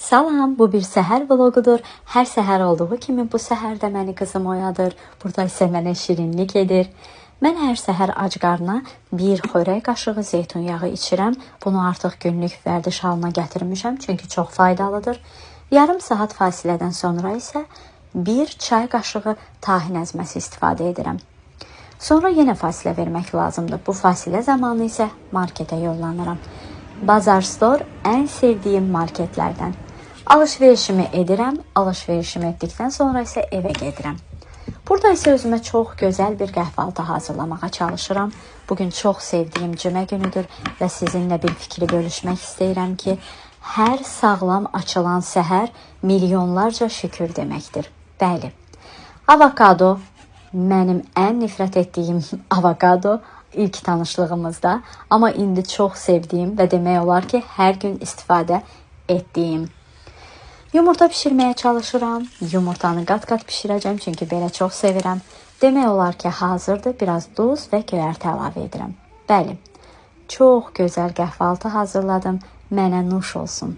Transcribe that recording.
Salam, bu bir səhər vloqudur. Hər səhər olduğu kimi bu səhər də məni qızım oyadır. Burada isə mənə şirinlik edir. Mən hər səhər ac qarnına bir xörək qaşığı zeytun yağı içirəm. Bunu artıq günlük vərdiş halına gətirmişəm, çünki çox faydalıdır. Yarım saat fasilədən sonra isə bir çay qaşığı tahin əzməsi istifadə edirəm. Sonra yenə fasilə vermək lazımdır. Bu fasilə zamanı isə marketə yollanıram. Bazar Store ən sevdiyim marketlərdən. Alışverişimi edirəm. Alışverişimi etdikdən sonra isə evə gedirəm. Burada isə özümə çox gözəl bir qəhvaltı hazırlamağa çalışıram. Bugün çox sevdiyim cümə günüdür və sizinlə bir fikri bölüşmək istəyirəm ki, hər sağlam açılan səhər milyonlarca şükür deməkdir. Bəli, avokado, mənim ən nifrət etdiyim avokado ilk tanışlığımızda, amma indi çox sevdiyim və demək olar ki, hər gün istifadə etdiyim. Yumurta bişirməyə çalışıram. Yumurtanı qat-qat bişirəcəm, çünki belə çox sevirəm. Demək olar ki, hazırdır. Biraz duz və göyərti əlavə edirəm. Bəli, çox gözəl qəhvaltı hazırladım. Mənə nuş olsun.